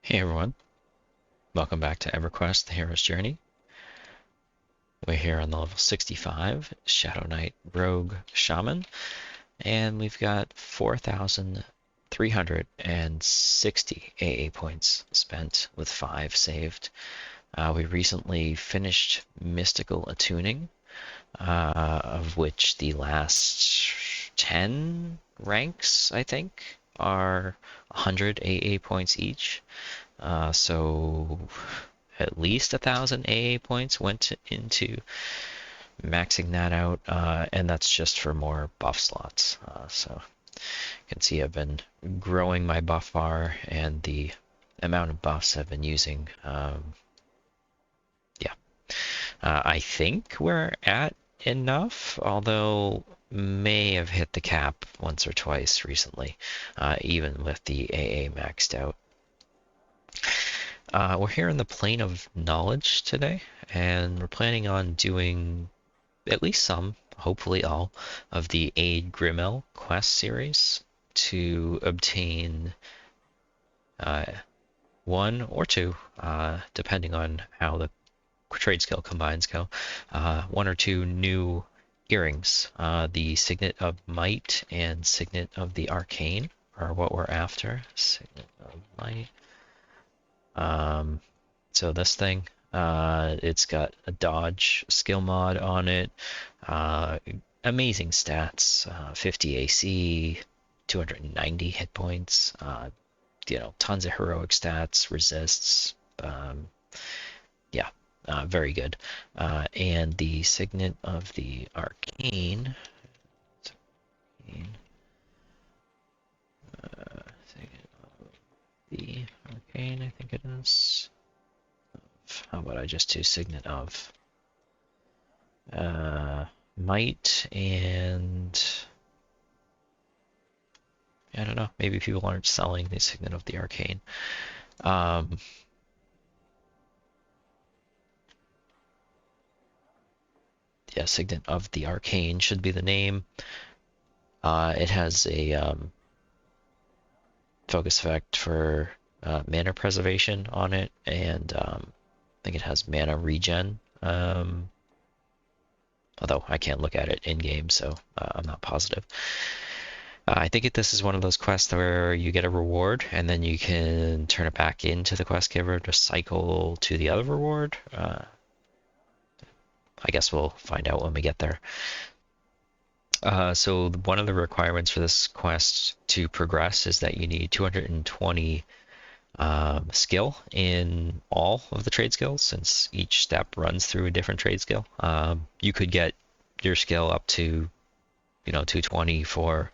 Hey everyone, welcome back to EverQuest, the Hero's Journey. We're here on the level 65, Shadowknight Rogue Shaman, and we've got 4,360 AA points spent with 5 saved. We recently finished Mystical Attuning, of which the last 10 ranks, I think, are 100 AA points each. So at least 1,000 AA points went into maxing that out, and that's just for more buff slots. So you can see I've been growing my buff bar, and the amount of buffs I've been using. Yeah, I think we're at enough, although may have hit the cap once or twice recently, even with the AA maxed out. We're here in the plane of knowledge today, and we're planning on doing at least some, hopefully all, of the Aid Grimel quest series to obtain uh, one or two, depending on how the trade skill combines go, one or two new earrings. The Signet of Might and Signet of the Arcane are what we're after. Signet of Might. So this thing, it's got a dodge skill mod on it, uh, amazing stats, 50 AC, 290 hit points, tons of heroic stats, resists, yeah, very good. And the Signet of the Arcane, Signet of the Arcane, I think it is. How about I just do Signet of Might, and I don't know, maybe people aren't selling the Signet of the Arcane. Um, yeah, Signet of the Arcane should be the name. It has a focus effect for mana preservation on it, and I think it has mana regen. Although I can't look at it in game, so I'm not positive. I think this is one of those quests where you get a reward and then you can turn it back into the quest giver to cycle to the other reward. I guess we'll find out when we get there. So one of the requirements for this quest to progress is that you need 220 skill in all of the trade skills, since each step runs through a different trade skill. You could get your skill up to 220 for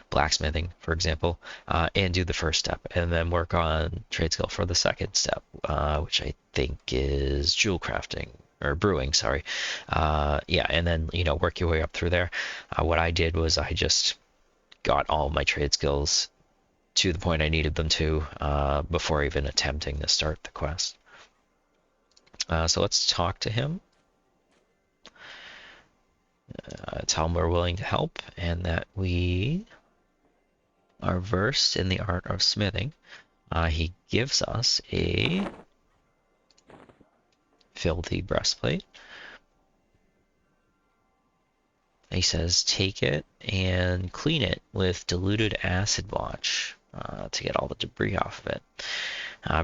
blacksmithing, for example, and do the first step, and then work on trade skill for the second step, which I think is jewel crafting or brewing, sorry. Yeah, and then work your way up through there. What I did was I just got all my trade skills to the point I needed them to before even attempting to start the quest. So let's talk to him. Tell him we're willing to help and that we are versed in the art of smithing. He gives us a filthy breastplate. He says take it and clean it with diluted acid wash to get all the debris off of it.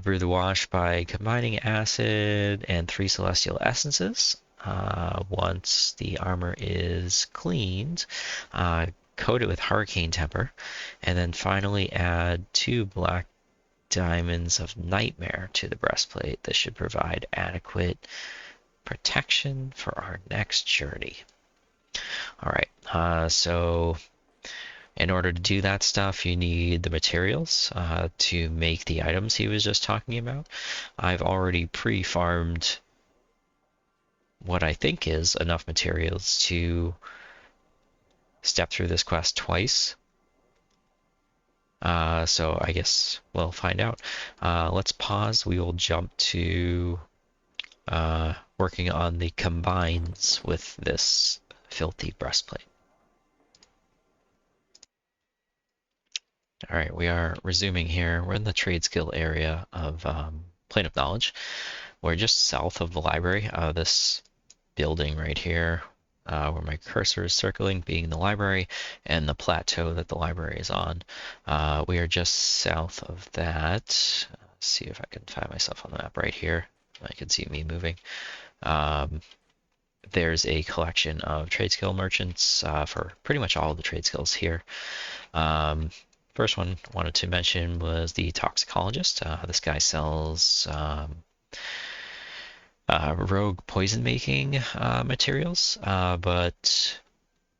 Brew the wash by combining acid and 3 celestial essences. Once the armor is cleaned, coat it with hurricane temper, and then finally add 2 black diamonds of nightmare to the breastplate. This should provide adequate protection for our next journey. All right, so in order to do that stuff, you need the materials to make the items he was just talking about. I've already pre-farmed what I think is enough materials to step through this quest twice. So I guess we'll find out. Let's pause. We will jump to working on the combines with this filthy breastplate. All right, we are resuming here. We're in the trade skill area of Plane of Knowledge. We're just south of the library, this building right here, where my cursor is circling, being the library, and the plateau that the library is on. We are just south of that. Let's see if I can find myself on the map right here. I can see me moving. There's a collection of trade skill merchants for pretty much all of the trade skills here. First one I wanted to mention was the toxicologist. This guy sells rogue poison making materials, but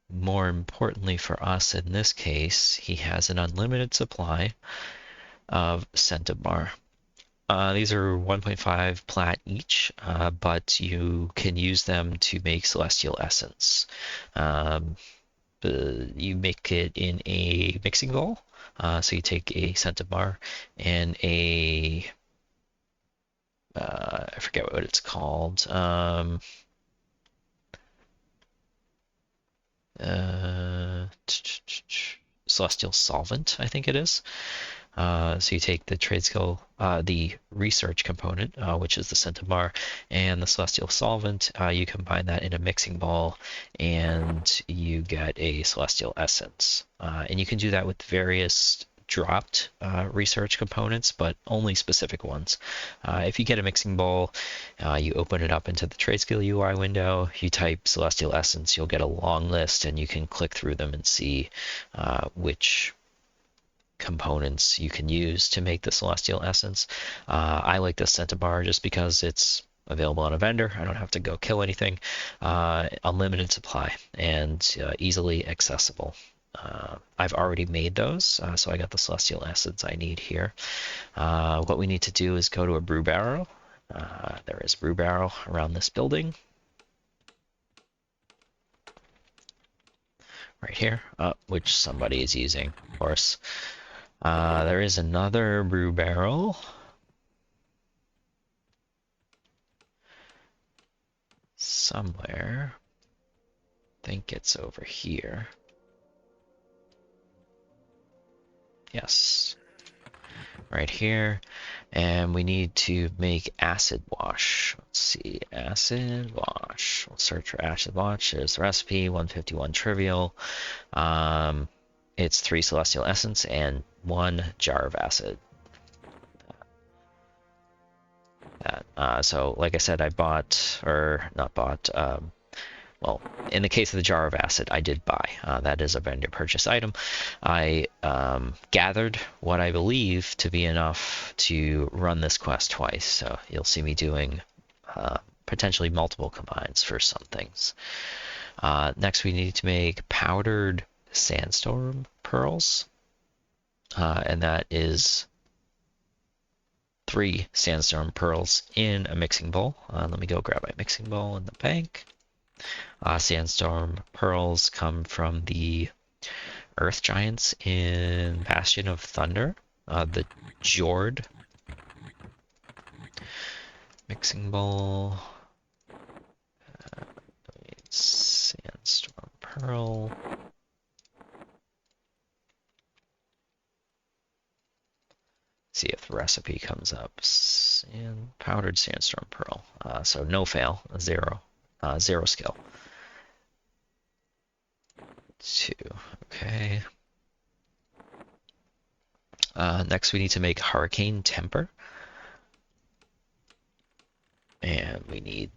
more importantly for us in this case, he has an unlimited supply of centaur. These are 1.5 plat each, but you can use them to make celestial essence. You make it in a mixing bowl. So you take a centaur and I forget what it's called. Celestial solvent, I think it is. So you take the trade skill, the research component, which is the centaur, and the celestial solvent. You combine that in a mixing bowl, and you get a celestial essence. And you can do that with various dropped research components, but only specific ones. If you get a mixing bowl, you open it up into the trade skill UI window, you type celestial essence, you'll get a long list, and you can click through them and see which components you can use to make the celestial essence. I like this centaur just because it's available on a vendor. I don't have to go kill anything. Unlimited supply and easily accessible. I've already made those, so I got the celestial essence I need here. What we need to do is go to a brew barrel. There is a brew barrel around this building. Right here, which somebody is using, of course. There is another brew barrel. Somewhere. I think it's over here. Yes. Right here. And we need to make acid wash. Let's see, acid wash. We'll search for acid wash. There's the recipe, 151 trivial. It's 3 celestial essence and 1 jar of acid. So like I said, I bought, or not bought, well, in the case of the jar of acid, I did buy. That is a vendor purchase item. I gathered what I believe to be enough to run this quest twice. So you'll see me doing potentially multiple combines for some things. Next, we need to make powdered sandstorm pearls. And that is 3 sandstorm pearls in a mixing bowl. Let me go grab my mixing bowl in the bank. Sandstorm pearls come from the earth giants in Bastion of Thunder, the Jord. Mixing bowl. Sandstorm pearl. See if the recipe comes up. Powdered sandstorm pearl. So no fail, 0. 0 skill. 2. Okay. Next, we need to make hurricane temper. And we need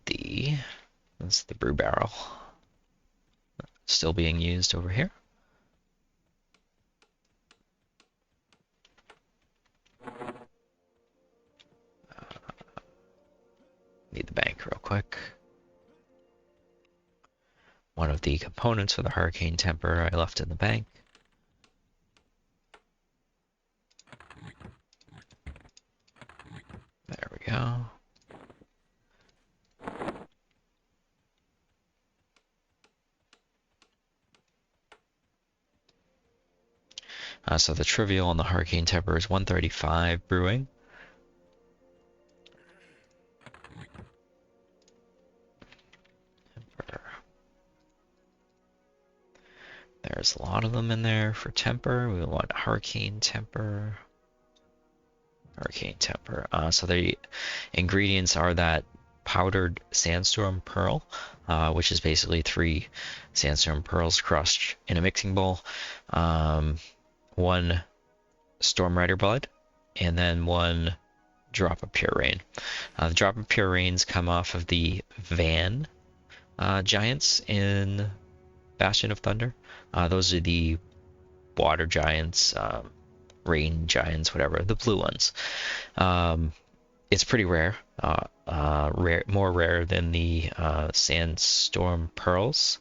that's the brew barrel. Still being used over here. Need the bank real quick. One of the components for the hurricane temper I left in the bank. There we go. So the trivial on the hurricane temper is 135 brewing. There's a lot of them in there for temper. We want hurricane temper. Hurricane temper. So the ingredients are that powdered sandstorm pearl, which is basically 3 sandstorm pearls crushed in a mixing bowl, 1 storm rider blood, and then 1 drop of pure rain. The drop of pure rains come off of the Van giants in Bastion of Thunder. Those are the water giants, rain giants, whatever, the blue ones. It's pretty rare, more rare than the sandstorm pearls.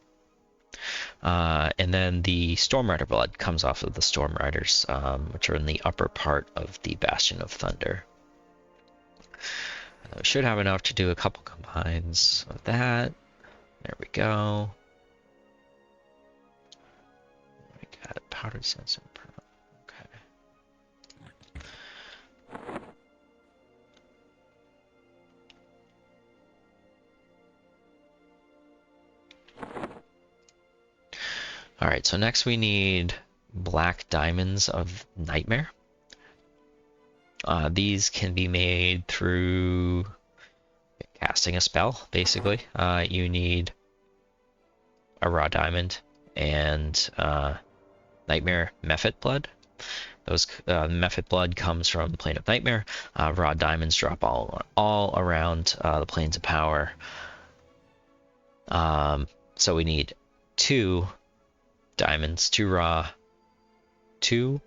And then the Storm Rider blood comes off of the Storm Riders, which are in the upper part of the Bastion of Thunder. Should have enough to do a couple combines of that. There we go. We got powdered sandstorm pearl. Okay. All right, so next we need black diamonds of nightmare. These can be made through casting a spell, basically. You need a raw diamond and nightmare mephit blood. Those mephit blood comes from the plane of nightmare. Raw diamonds drop all around the planes of power. So we need 2 diamonds, 2 raw, 2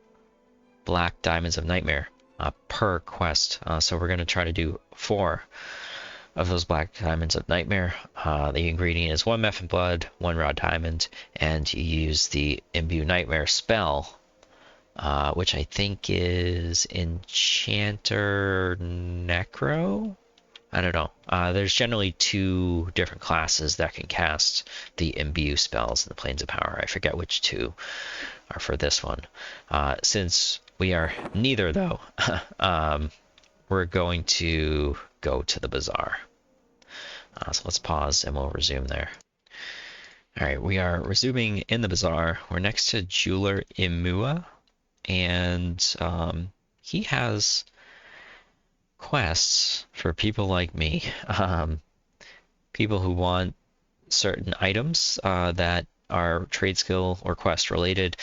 black diamonds of nightmare per quest. So we're going to try to do 4 of those black diamonds of nightmare. The ingredient is 1 mephit blood, 1 raw diamond, and you use the imbue nightmare spell, which I think is enchanter necro. I don't know. There's generally 2 different classes that can cast the imbue spells in the planes of power. I forget which 2 are for this one. Since we are neither, though, we're going to go to the bazaar. So let's pause and we'll resume there. All right, we are resuming in the bazaar. We're next to Jeweler Imua, and he has quests for people like me, people who want certain items that are trade skill or quest related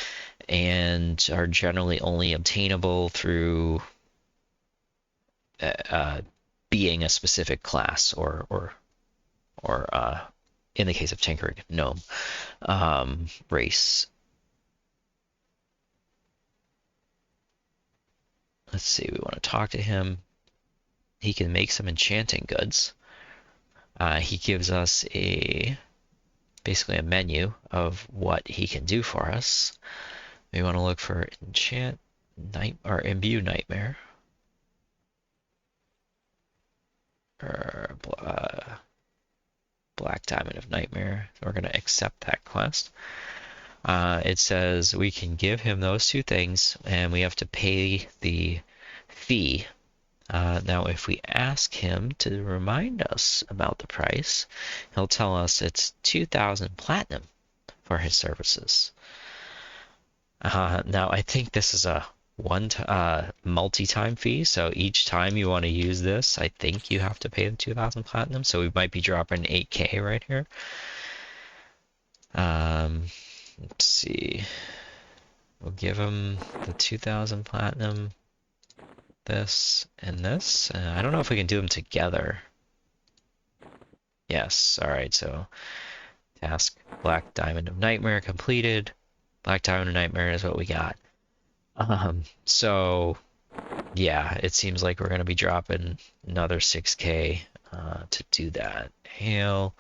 and are generally only obtainable through being a specific class or in the case of tinkering, gnome race. Let's see, we want to talk to him. He can make some enchanting goods. He gives us basically a menu of what he can do for us. We want to look for enchant night or imbue nightmare, or black diamond of nightmare. So we're going to accept that quest. It says we can give him those 2 things, and we have to pay the fee. Now, if we ask him to remind us about the price, he'll tell us it's 2,000 platinum for his services. Now, I think this is a multi-time fee, so each time you want to use this, I think you have to pay the 2,000 platinum, so we might be dropping 8k right here. Let's see. We'll give him the 2,000 platinum, this, and this. I don't know if we can do them together. Yes, alright, so task Black Diamond of Nightmare completed. Black Diamond of Nightmare is what we got. So yeah, it seems like we're going to be dropping another 6k to do that. Hail.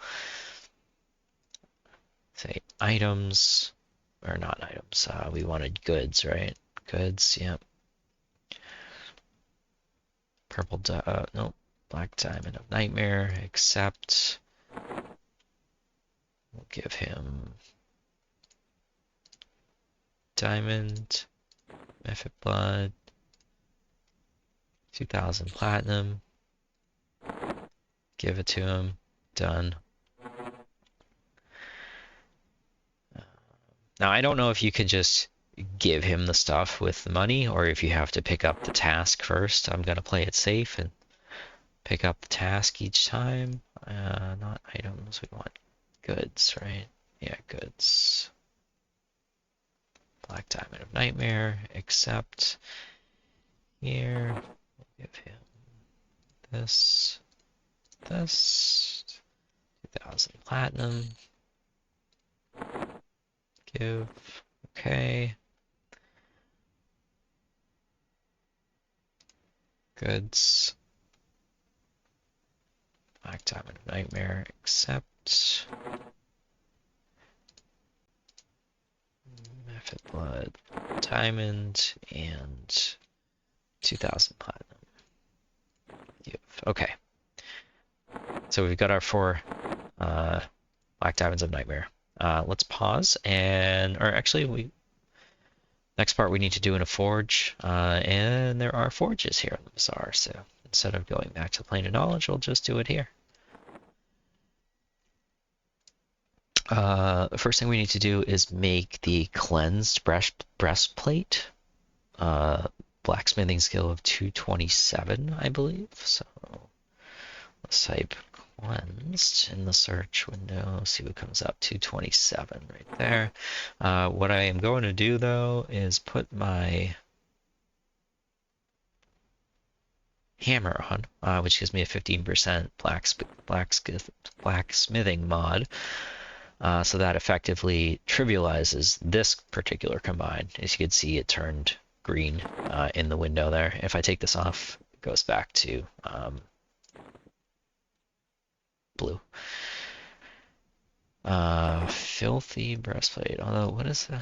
Say items, or not items. We wanted goods, right? Goods, yep. Purple, nope. Black Diamond of Nightmare, accept. We'll give him diamond, mephit blood, 2,000 platinum. Give it to him. Done. Now, I don't know if you can just give him the stuff with the money or if you have to pick up the task first. I'm going to play it safe and pick up the task each time. Not items, we want goods, right? Yeah, goods. Black Diamond of Nightmare, accept. Here, we'll give him this, 2,000 platinum. Give, okay. Goods. Black Diamond of Nightmare, accept. Method Blood, Diamond, and 2,000 platinum. Give. Okay. So we've got our 4 Black Diamonds of Nightmare. Let's pause or actually next part we need to do in a forge, and there are forges here in the bazaar, so instead of going back to the Plane of Knowledge, we'll just do it here. The first thing we need to do is make the cleansed breastplate. Blacksmithing skill of 227, I believe. So let's type cleansed in the search window, see what comes up. 227 right there. What I am going to do though is put my hammer on, which gives me a 15% blacksmithing mod. So that effectively trivializes this particular combine. As you can see, it turned green in the window there. If I take this off, it goes back to blue. Filthy breastplate. Although, what is the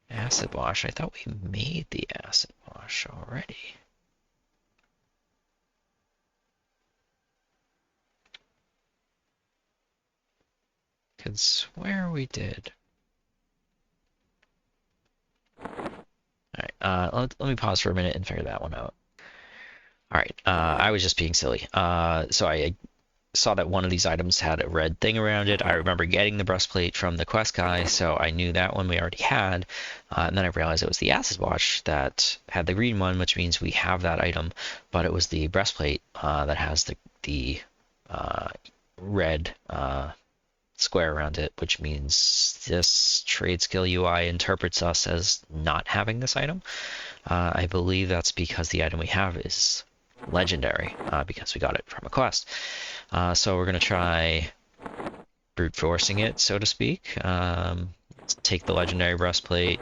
acid wash? I thought we made the acid wash already. Could swear we did. All right, let me pause for a minute and figure that one out. All right, I was just being silly. So I saw that one of these items had a red thing around it. I remember getting the breastplate from the quest guy, so I knew that one we already had. And then I realized it was the acid wash that had the green one, which means we have that item, but it was the breastplate that has the red square around it, which means this trade skill UI interprets us as not having this item. I believe that's because the item we have is legendary, because we got it from a quest. So we're going to try brute forcing it, so to speak. Let's take the legendary breastplate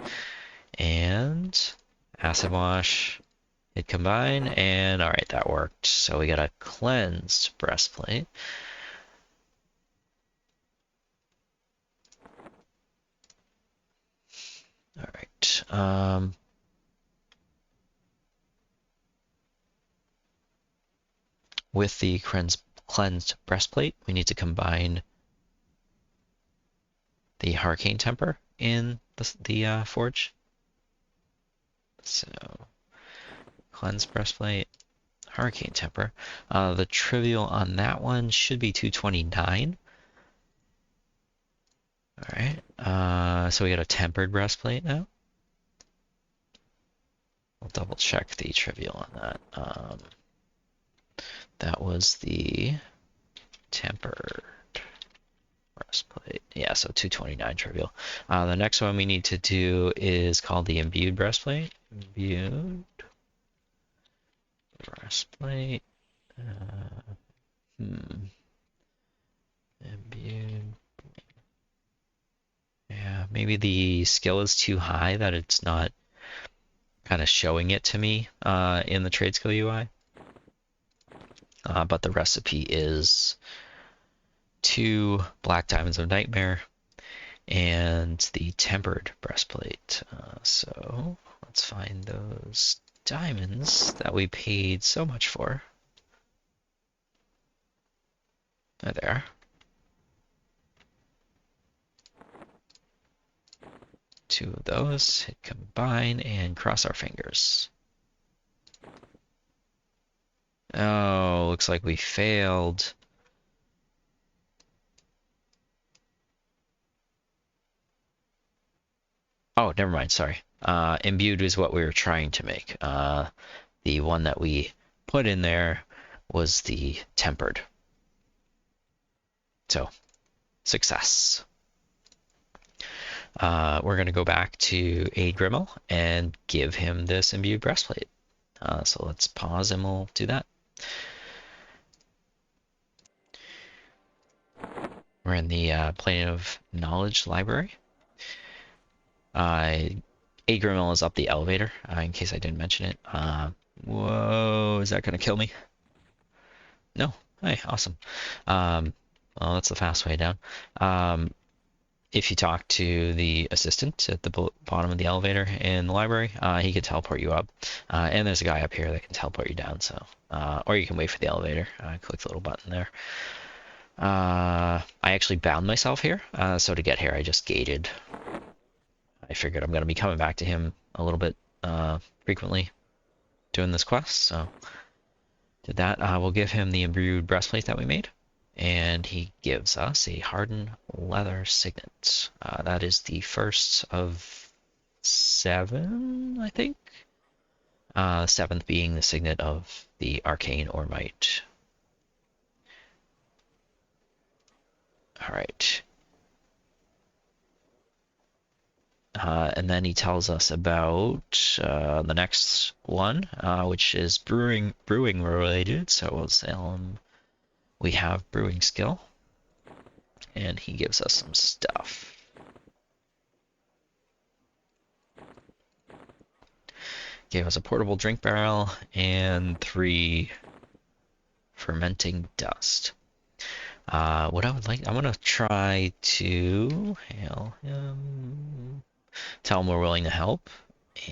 and acid wash, hit combine, and all right, that worked. So we got a cleansed breastplate. All right. With the cleansed breastplate, we need to combine the Hurricane Temper in the forge. So, cleansed breastplate, Hurricane Temper. The trivial on that one should be 229. All right. So we got a tempered breastplate now. I'll double check the trivial on that. That was the tempered breastplate. Yeah, so 229 trivial. The next one we need to do is called the imbued breastplate. Imbued breastplate. Imbued. Yeah, maybe the skill is too high that it's not kind of showing it to me in the trade skill UI. But the recipe is 2 Black Diamonds of Nightmare and the tempered breastplate. So let's find those diamonds that we paid so much for. There. Two of those, hit combine, and cross our fingers. Oh, looks like we failed. never mind. Sorry. Imbued is what we were trying to make. The one that we put in there was the tempered. So, success. We're going to go back to a Grimel and give him this imbued breastplate. So let's pause and we'll do that. We're in the Plane of Knowledge library. A Grimel is up the elevator, in case I didn't mention it. Whoa, is that going to kill me? No. Hey, awesome. Well, that's the fast way down. If you talk to the assistant at the bottom of the elevator in the library, he can teleport you up. And there's a guy up here that can teleport you down. So, or you can wait for the elevator. Click the little button there. I actually bound myself here. So to get here, I just gated. I figured I'm going to be coming back to him a little bit frequently doing this quest. So did that. We'll give him the imbued breastplate that we made. And he gives us a hardened leather signet. That is the first of 7, I think. 7th being the signet of the arcane ormite. All right. And then he tells us about the next one, which is brewing related. So we'll tell him we have brewing skill, and he gives us some stuff. Gave us a portable drink barrel and 3 fermenting dust. What I would like, I'm gonna try to hail him, tell him we're willing to help,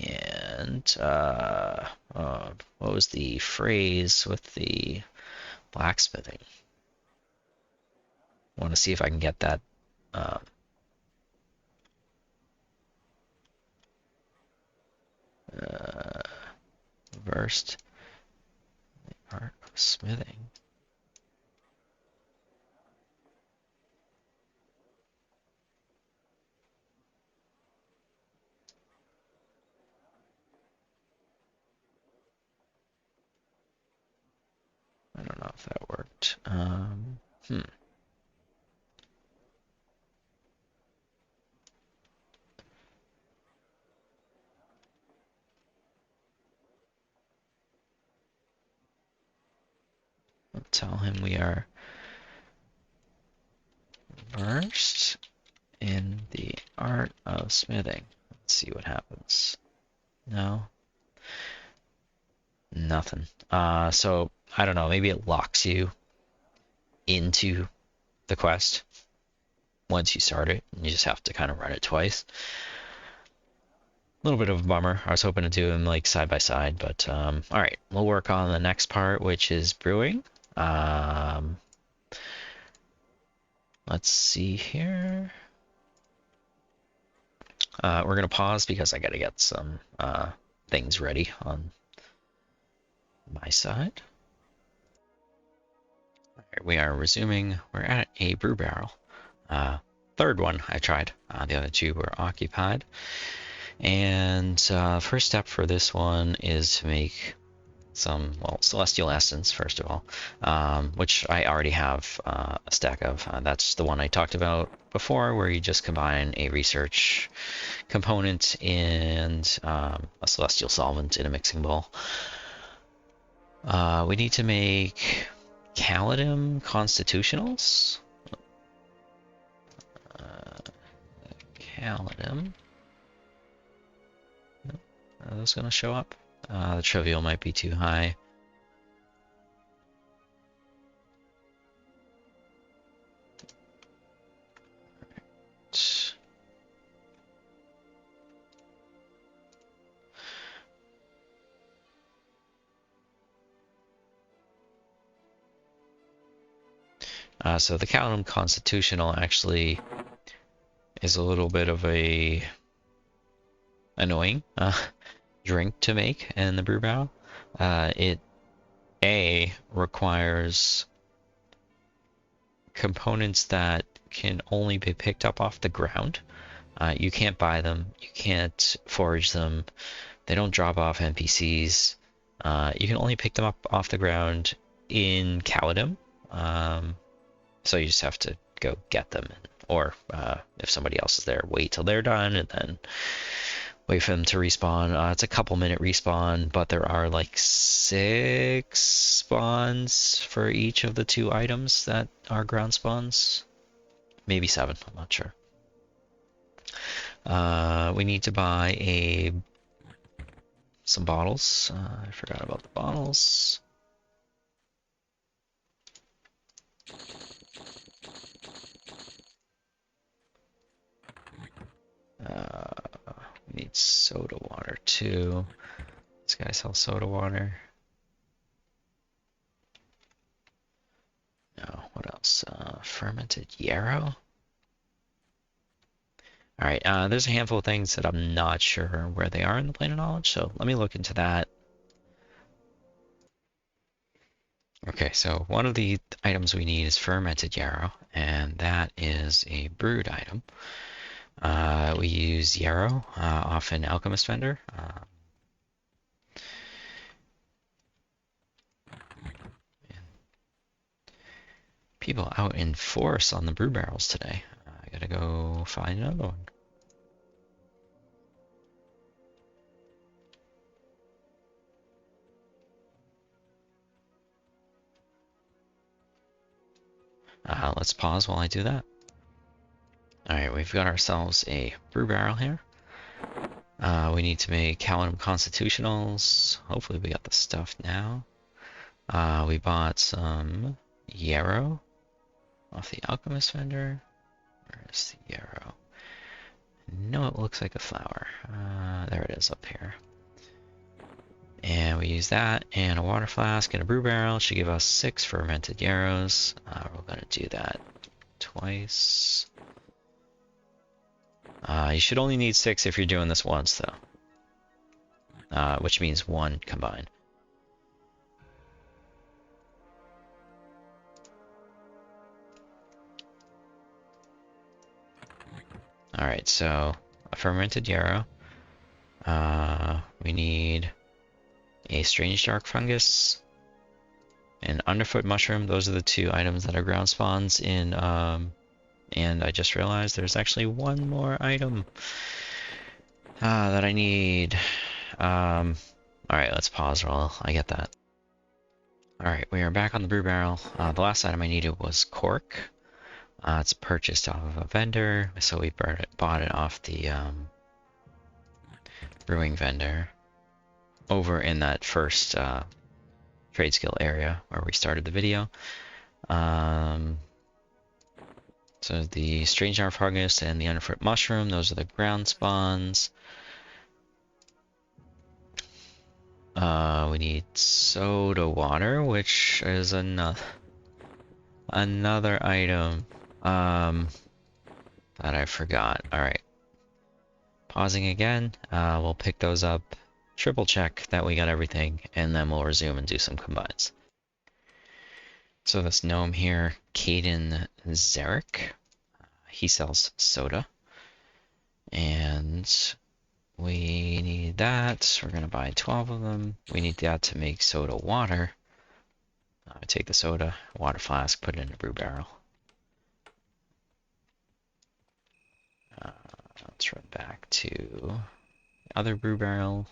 and what was the phrase with the blacksmithing? I want to see if I can get that. Versed in the art of smithing. I don't know if that worked. I'll tell him we are versed in the art of smithing. Let's see what happens. No. Nothing. So I don't know, maybe it locks you into the quest once you start it, and you just have to kind of run it twice. A little bit of a bummer. I was hoping to do them like side by side, but all right, we'll work on the next part, which is brewing. Let's see here. We're gonna pause because I gotta get some things ready on my side. Right, we are resuming. We're at a brew barrel. Third one I tried. The other 2 were occupied. And first step for this one is to make some, well, celestial essence, first of all, which I already have a stack of. That's the one I talked about before, where you just combine a research component and a celestial solvent in a mixing bowl. We need to make Calidum constitutionals. Calidum. Are those going to show up? The trivial might be too high. So the Calidum Constitutional actually is a little bit of a annoying drink to make in the brew barrel. It requires components that can only be picked up off the ground, You can't buy them. You can't forage them. They don't drop off NPCs. You can only pick them up off the ground in Caladim. So you just have to go get them. Or if somebody else is there, wait till they're done and then wait for them to respawn. It's a couple-minute respawn, but there are like 6 spawns for each of the 2 items that are ground spawns. Maybe 7, I'm not sure. We need to buy some bottles. I forgot about the bottles. We need soda water too. This guy sells soda water. No, what else? Fermented yarrow. All right, there's a handful of things that I'm not sure where they are in the plane of knowledge, so let me look into that. Okay, so one of the items we need is fermented yarrow, and that is a brewed item. We use yarrow off an alchemist vendor. People out in force on the brew barrels today. I gotta go find another one. Let's pause while I do that. Alright, we've got ourselves a brew barrel here. We need to make Caladim Constitutionals. Hopefully we got the stuff now. We bought some yarrow off the alchemist vendor. Where's the yarrow? No, it looks like a flower. There it is up here. And we use that and a water flask and a brew barrel. It should give us 6 fermented yarrows. We're going to do that twice. You should only need 6 if you're doing this once, though. Which means 1 combined. Alright, so a fermented yarrow. We need a strange dark fungus, an underfoot mushroom. Those are the 2 items that are ground spawns in, and I just realized there's actually one more item that I need. Alright, let's pause while I get that. Alright, we are back on the brew barrel. The last item I needed was cork. It's purchased off of a vendor, so we bought it off the brewing vendor over in that first trade skill area where we started the video. So the strange dark fungus and the underfoot mushroom, those are the ground spawns. We need soda water, which is another item that I forgot. Alright. Pausing again. We'll pick those up, triple check that we got everything, and then we'll resume and do some combines. So this gnome here, Caden Zarek, he sells soda. And we need that. We're going to buy 12 of them. We need that to make soda water. Take the soda, water flask, put it in a brew barrel. Let's run back to the other brew barrel.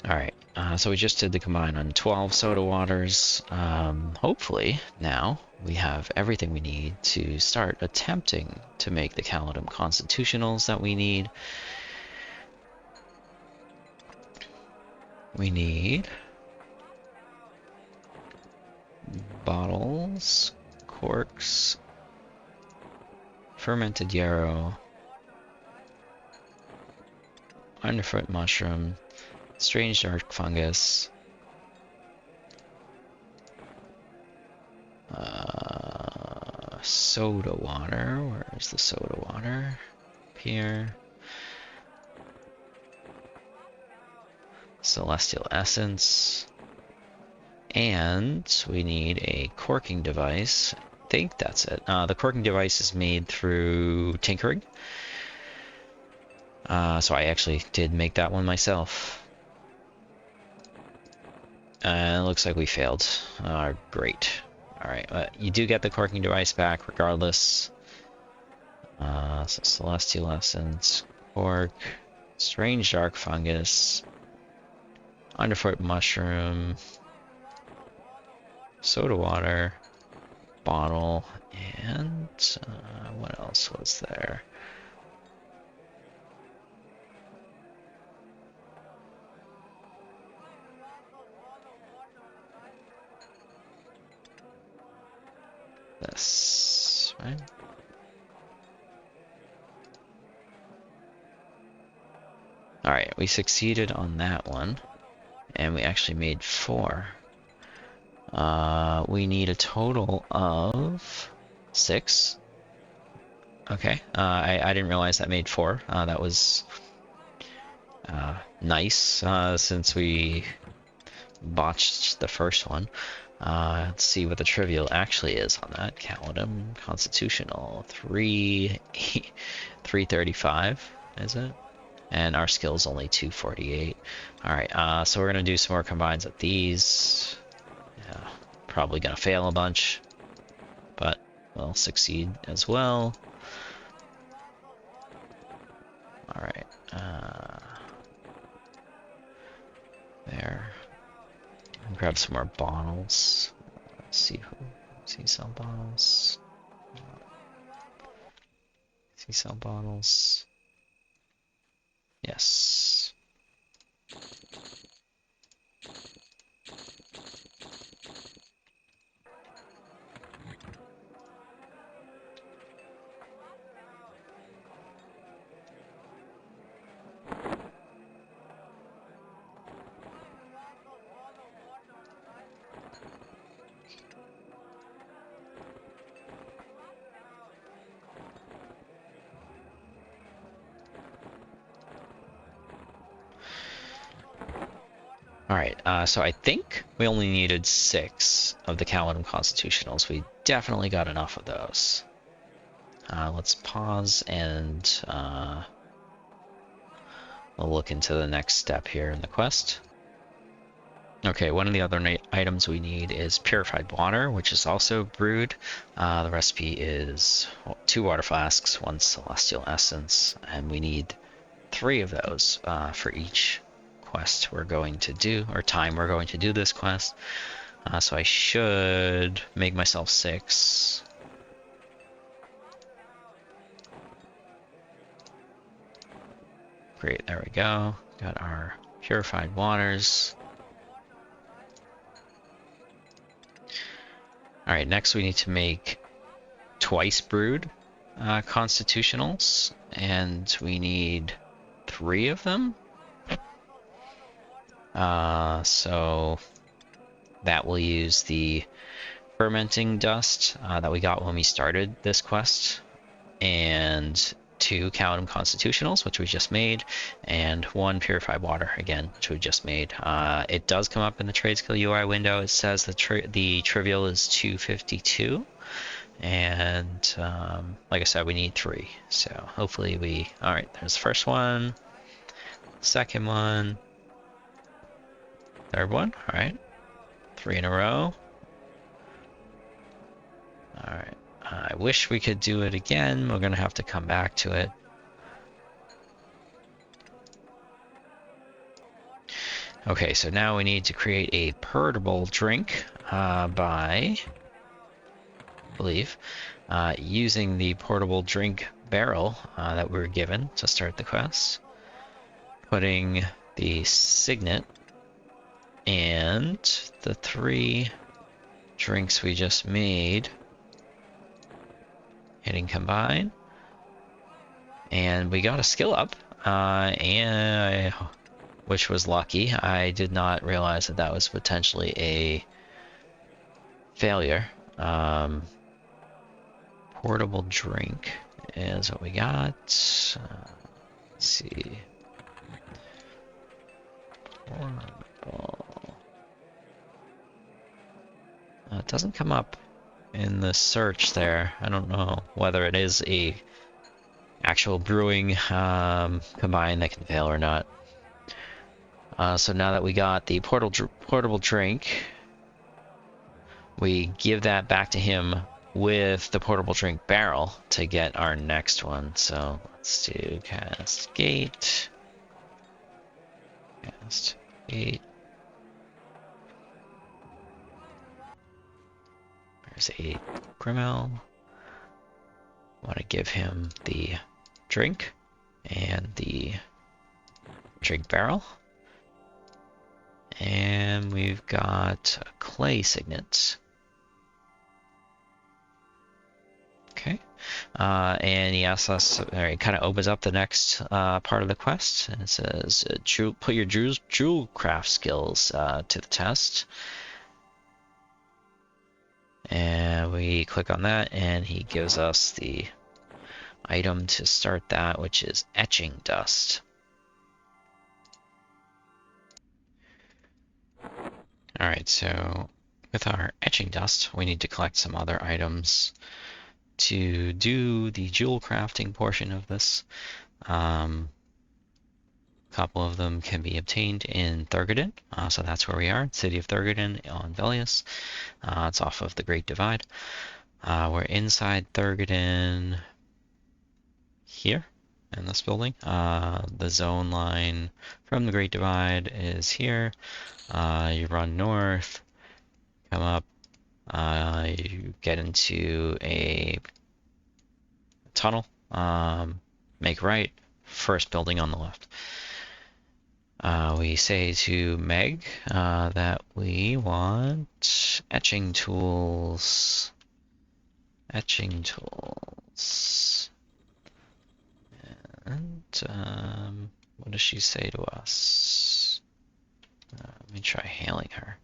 Alright, so we just did the combine on 12 soda waters. Hopefully now we have everything we need to start attempting to make the Caledon Constitutionals that we need. We need bottles, corks, fermented yarrow, underfoot mushroom, strange dark fungus, soda water. Where's the soda water? Here. Celestial essence. And we need a corking device. I think that's it. The corking device is made through tinkering. So I actually did make that one myself. It looks like we failed. Great. Alright, you do get the corking device back regardless. So Celestial Essence, Cork, Strange Dark Fungus, Underfoot Mushroom, Soda Water, Bottle, and what else was there? This, right? Alright, we succeeded on that one, and we actually made 4. We need a total of 6. Okay, I didn't realize that made 4. That was nice, since we botched the first one. Let's see what the trivial actually is on that. Caledon Constitutional 335, is it? And our skill's only 248. Alright, so we're gonna do some more combines of these. Yeah, probably gonna fail a bunch, but we'll succeed as well. Alright, there. Grab some more bottles. Let's see some bottles. See some bottles. Yes. Alright, so I think we only needed 6 of the Caledon Constitutionals. We definitely got enough of those. Let's pause and we'll look into the next step here in the quest. Okay, one of the other items we need is purified water, which is also brewed. The recipe is 2 water flasks, 1 celestial essence, and we need 3 of those for each quest we're going to do, or time we're going to do this quest. So I should make myself 6. Great, there we go. Got our purified waters. Alright, next we need to make twice brewed constitutionals, and we need 3 of them. So that will use the fermenting dust that we got when we started this quest, and 2 Caledon Constitutionals, which we just made, and 1 purified water, again, which we just made. It does come up in the trade skill UI window. It says the trivial is 252, and like I said, we need 3. So hopefully we... Alright, there's the first one, second one, third one. Alright, 3 in a row. Alright, I wish we could do it again. We're gonna have to come back to it. Okay, so now we need to create a portable drink by believe, using the portable drink barrel that we were given to start the quest, putting the Signet and the 3 drinks we just made, hitting combine, and we got a skill up, which was lucky. I did not realize that that was potentially a failure. Portable drink is what we got. Let's see. Portable. It doesn't come up in the search there. I don't know whether it is a actual brewing combine that can fail or not. So now that we got the portable drink, we give that back to him with the portable drink barrel to get our next one. So let's do cast gate. Cast gate. There's a Grimel. Want to give him the drink and the drink barrel. And we've got a clay signet. Okay. And he asks us, or he kind of opens up the next part of the quest, and it says, put your jewel craft skills to the test. And we click on that, and he gives us the item to start that, which is etching dust. Alright, so with our etching dust, we need to collect some other items to do the jewel crafting portion of this. A couple of them can be obtained in Thurgoden, so that's where we are, City of Thurgoden on Velius. It's off of the Great Divide. We're inside Thurgoden here in this building. The zone line from the Great Divide is here. You run north, come up, you get into a tunnel, make right, first building on the left. We say to Meg that we want etching tools. Etching tools. And what does she say to us? Let me try hailing her.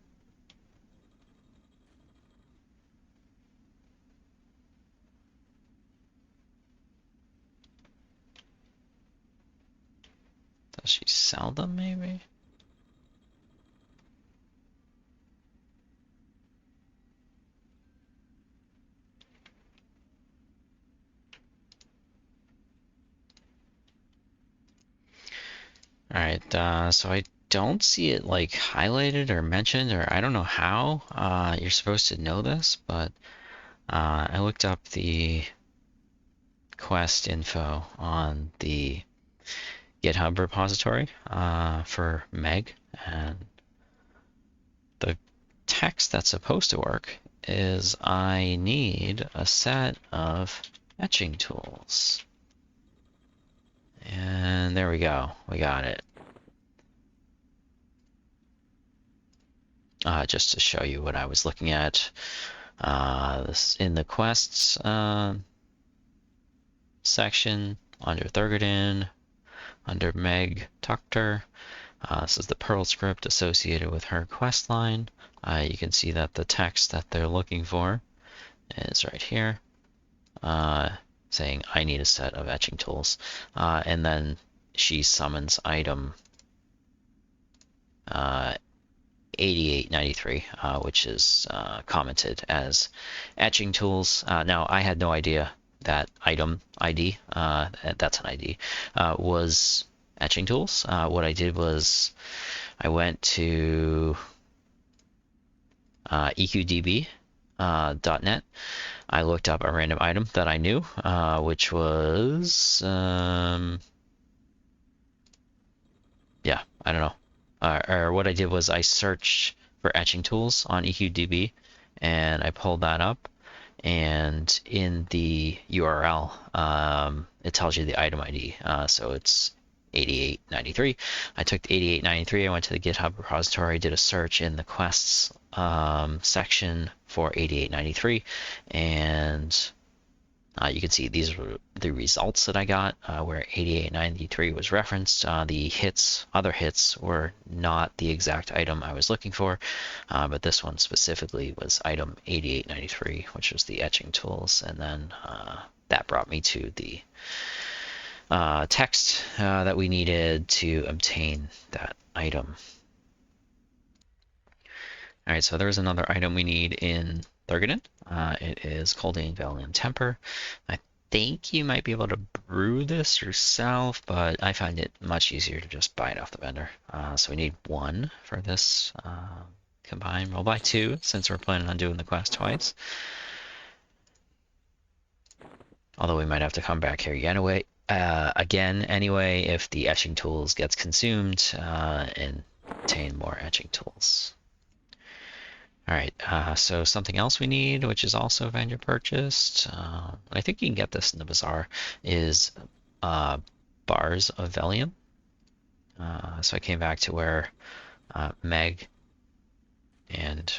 Does she sell them, maybe? Alright, so I don't see it like highlighted or mentioned, or I don't know how you're supposed to know this, but I looked up the quest info on the GitHub repository for Meg, and the text that's supposed to work is I need a set of etching tools. And there we go, we got it. Just to show you what I was looking at, this in the quests section under Thurgoden, under Meg Tucker. This is the Perl script associated with her quest line. You can see that the text that they're looking for is right here, saying I need a set of etching tools, and then she summons item 8893, which is commented as etching tools. Now, I had no idea that item ID, that's an ID, was etching tools. What I did was I went to eqdb.net. I looked up a random item that I knew, which was, yeah, I don't know. Or what I did was I searched for etching tools on EQDB, and I pulled that up, and in the URL, it tells you the item ID. So it's 8893. I took the 8893, I went to the GitHub repository, did a search in the quests section for 8893, and you can see these were the results that I got, where 8893 was referenced. The other hits were not the exact item I was looking for, but this one specifically was item 8893, which was the etching tools, and then that brought me to the text that we needed to obtain that item. All right, so there's another item we need in Thurgadon. It is Coldane Valium Temper. I think you might be able to brew this yourself, but I find it much easier to just buy it off the vendor. So we need 1 for this combine. We'll buy 2 since we're planning on doing the quest twice. Although we might have to come back here again anyway if the etching tools gets consumed and obtain more etching tools. All right, so something else we need, which is also vendor purchased, I think you can get this in the bazaar, is bars of Velium. So I came back to where Meg and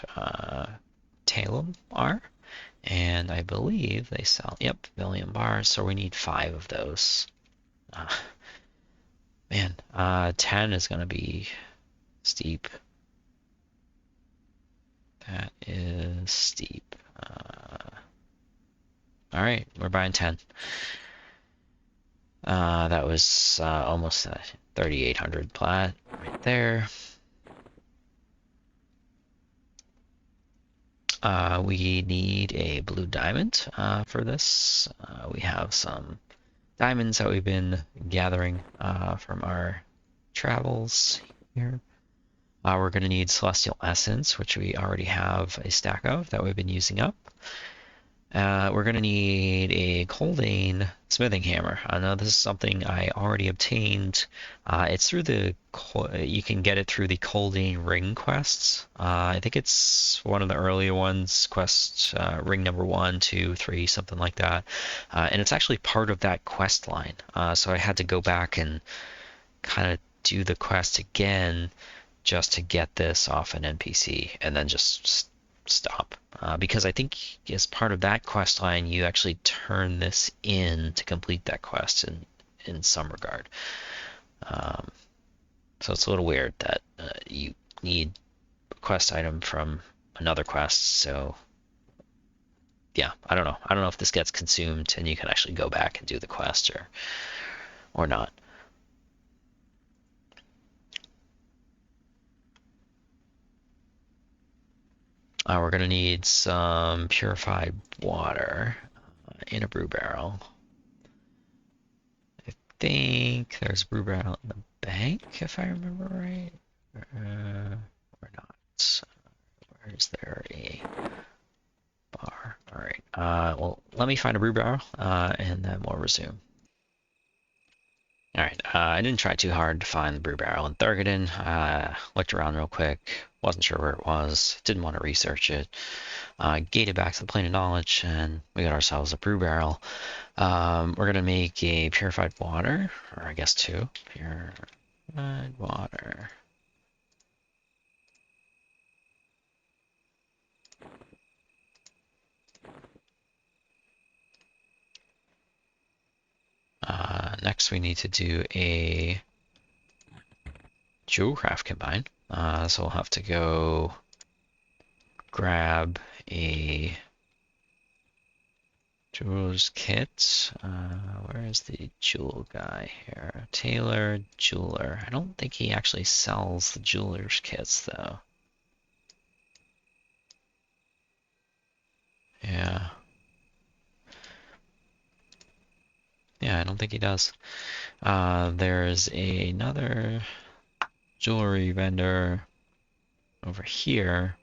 Talum are, and I believe they sell, yep, Velium bars, so we need 5 of those. Man, 10 is going to be steep. That is steep. All right, we're buying 10. That was almost 3,800 plat right there. We need a blue diamond for this. We have some diamonds that we've been gathering from our travels here. We're going to need Celestial Essence, which we already have a stack of that we've been using up. We're going to need a Coldane smithing hammer. I know this is something I already obtained. It's through you can get it through the Coldane ring quests. I think it's one of the earlier ones, quest ring number 1, 2, 3, something like that. And it's actually part of that quest line. So I had to go back and kind of do the quest again just to get this off an NPC and then just stop. Because I think as part of that quest line, you actually turn this in to complete that quest in some regard. So it's a little weird that you need a quest item from another quest. So yeah, I don't know. I don't know if this gets consumed and you can actually go back and do the quest or not. We're going to need some purified water in a brew barrel. I think there's a brew barrel in the bank, if I remember right. Or not. Where is there a bar? All right. Well, let me find a brew barrel, and then we'll resume. All right. I didn't try too hard to find the brew barrel in Thurgadon. Looked around real quick. Wasn't sure where it was. Didn't want to research it. Gated back to the plane of knowledge, and we got ourselves a brew barrel. We're gonna make a purified water, or I guess 2 purified water. Next, we need to do a jewel craft combine. So we'll have to go grab a jewel's kit. Where is the jewel guy here? Taylor, jeweler. I don't think he actually sells the jeweler's kits though. Yeah. Yeah, I don't think he does. There's another jewelry vendor over here.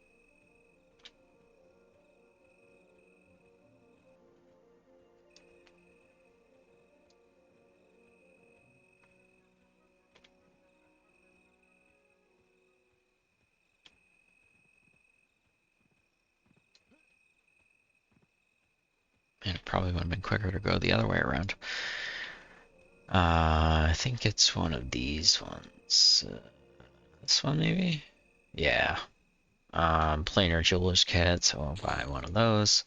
And it probably would have been quicker to go the other way around. I think it's one of these ones. This one maybe? Yeah. Planar jeweler's kit, so I'll buy one of those.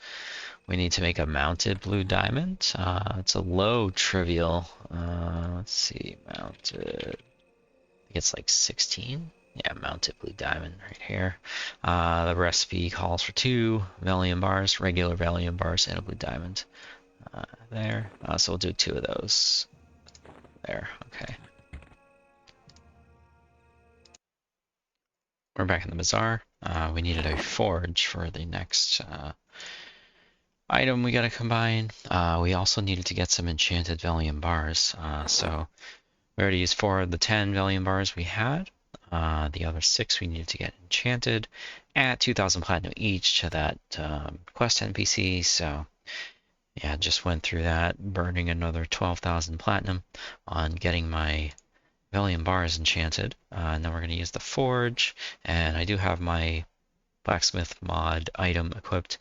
We need to make a mounted blue diamond. It's a low trivial. Let's see, mounted. It's like 16. Yeah, mounted blue diamond right here. The recipe calls for 2 Valium bars, regular Valium bars, and a blue diamond. There. So we'll do 2 of those. There. Okay. We're back in the bazaar. We needed a forge for the next item we gotta combine. We also needed to get some enchanted Valium bars. So we already used 4 of the 10 Valium bars we had. The other 6 we needed to get enchanted at 2,000 platinum each to that quest NPC. So yeah, just went through that, burning another 12,000 platinum on getting my Valium bars enchanted. And then we're going to use the forge, and I do have my blacksmith mod item equipped.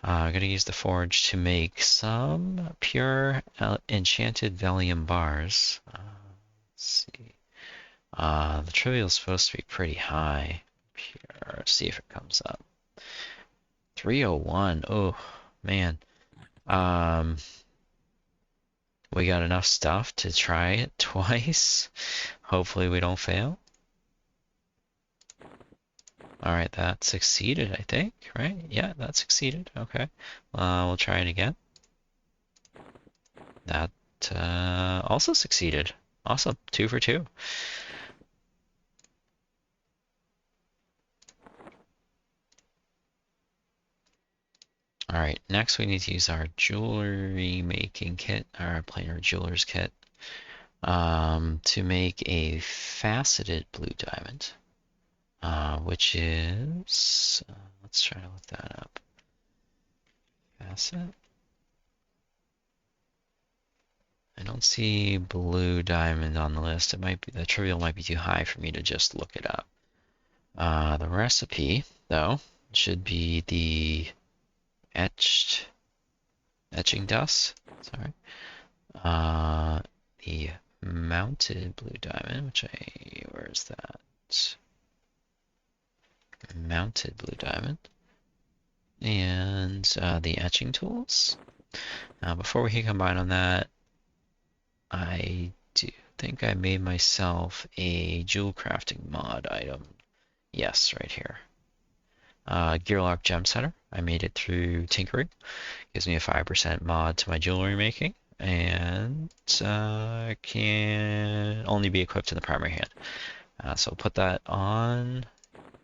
I'm going to use the forge to make some pure enchanted Valium bars. Let's see. The trivial is supposed to be pretty high. Pure. Let's see if it comes up. 301. Oh, man. We got enough stuff to try it twice. Hopefully we don't fail. All right, that succeeded, I think, right? Yeah, that succeeded. Okay. We'll try it again. That also succeeded. Awesome. 2 for 2. All right, next we need to use our jewelry making kit, our planar jeweler's kit, to make a faceted blue diamond, which is, let's try to look that up. Facet. I don't see blue diamond on the list. It might be, the trivial might be too high for me to just look it up. The recipe, though, should be the etching dust. Sorry. The mounted blue diamond, where is that? Mounted blue diamond. And the etching tools. Now, before we can combine on that, I do think I made myself a jewel crafting mod item. Yes, right here. Gearlock Gem Setter. I made it through tinkering. Gives me a 5% mod to my jewelry making, and can only be equipped in the primary hand. So put that on.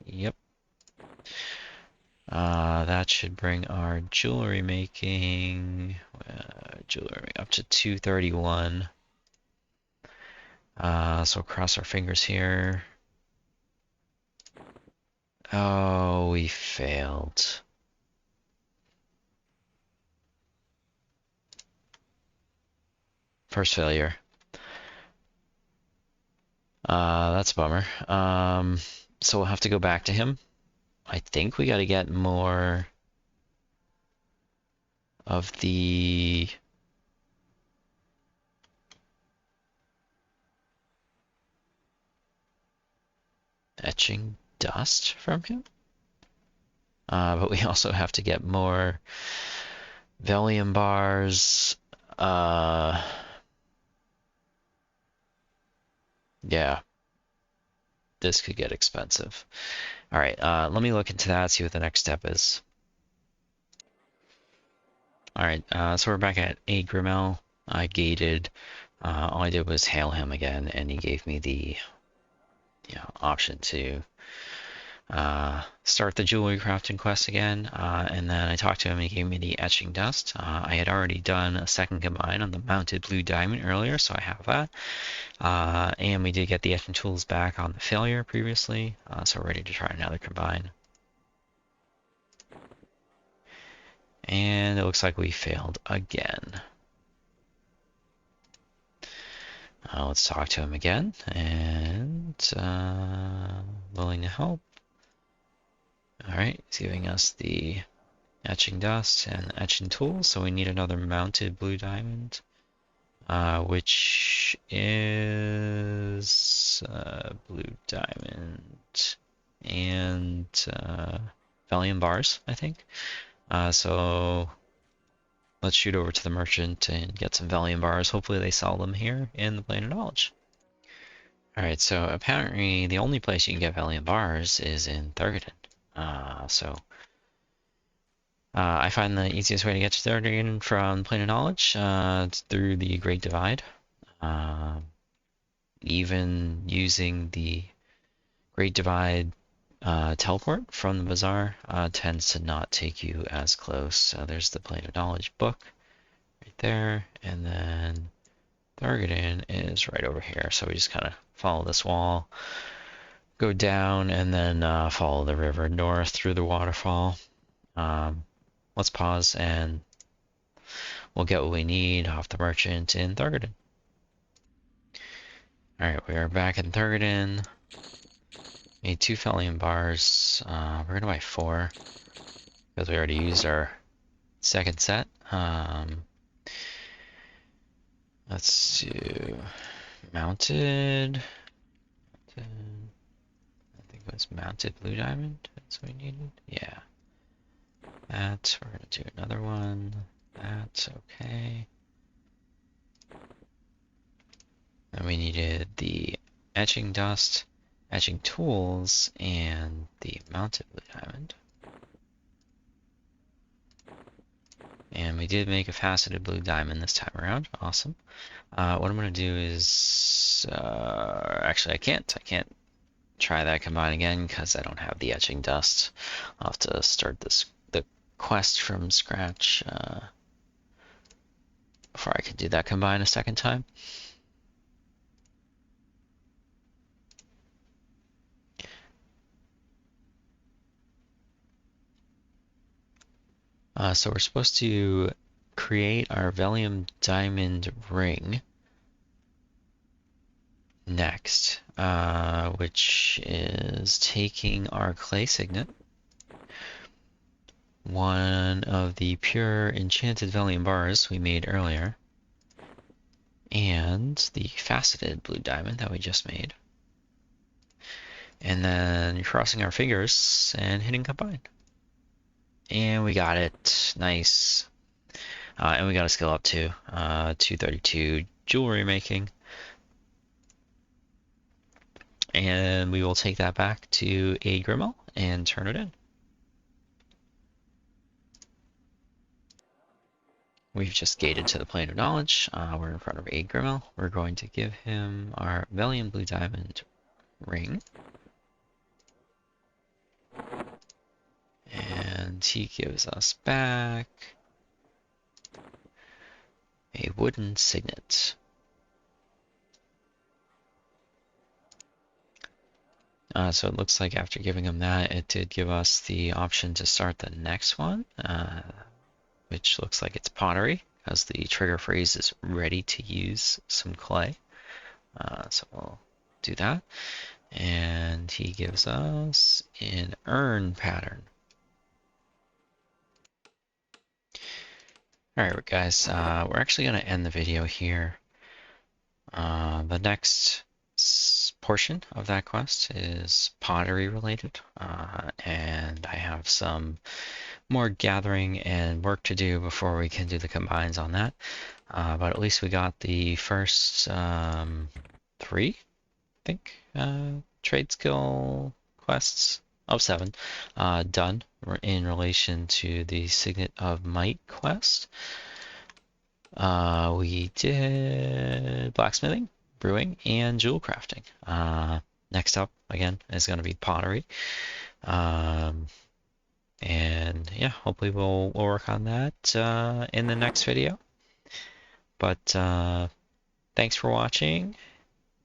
Yep. That should bring our jewelry making up to 231. So cross our fingers here. Oh, we failed. First failure. That's a bummer. So we'll have to go back to him. I think we got to get more of the etching dust from him. But we also have to get more Valium bars. Yeah. This could get expensive. All right, let me look into that, see what the next step is. All right, so we're back at a Grimel. I gated. All I did was hail him again, and he gave me the option to start the jewelry crafting quest again. And then I talked to him, and he gave me the etching dust. I had already done a second combine on the mounted blue diamond earlier, so I have that. And we did get the etching tools back on the failure previously, so we're ready to try another combine. And it looks like we failed again. Let's talk to him again, and willing to help. All right, he's giving us the etching dust and etching tools. So we need another mounted blue diamond, which is blue diamond and Valium bars, I think. So let's shoot over to the merchant and get some Valium bars. Hopefully they sell them here in the Plane of Knowledge. Alright, so apparently the only place you can get Valium bars is in Thurgadon. I find the easiest way to get to Thurgadon from Plane of Knowledge through the Great Divide. Even using the Great Divide teleport from the bazaar tends to not take you as close. So there's the Plane of Knowledge book right there, and then Thurgadon is right over here. So we just kind of follow this wall, go down, and then follow the river north through the waterfall. Let's pause and we'll get what we need off the merchant in Thurgadon. Alright, we are back in Thurgadon. Made 2 Valium bars. We're gonna buy 4 because we already used our second set. Let's do mounted. I think it was mounted blue diamond. That's what we needed. Yeah. That. We're gonna do another one. That's okay. And we needed the etching dust, etching tools, and the mounted blue diamond. And we did make a faceted blue diamond this time around. Awesome. What I'm going to do is... actually, I can't try that combine again because I don't have the etching dust. I'll have to start the quest from scratch before I can do that combine a second time. So we're supposed to create our Valium diamond ring next, which is taking our clay signet, one of the pure enchanted Valium bars we made earlier, and the faceted blue diamond that we just made, and then crossing our fingers and hitting combine. And we got it. Nice. And we got a skill up too. 232 jewelry making. And we will take that back to a Grimel and turn it in. We've just gated to the Plane of Knowledge. We're in front of a Grimel. We're going to give him our Valium blue diamond ring. And he gives us back a wooden signet. So it looks like after giving him that, it did give us the option to start the next one, which looks like it's pottery, because the trigger phrase is ready to use some clay. So we'll do that. And he gives us an urn pattern. Alright guys, we're actually going to end the video here. The next portion of that quest is pottery related, and I have some more gathering and work to do before we can do the combines on that. But at least we got the first 3, I think, trade skill quests of 7 done in relation to the Signet of Might quest. We did blacksmithing, brewing, and jewel crafting. Next up, again, is going to be pottery. And yeah, hopefully we'll work on that in the next video. But thanks for watching,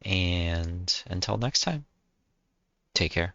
and until next time, take care.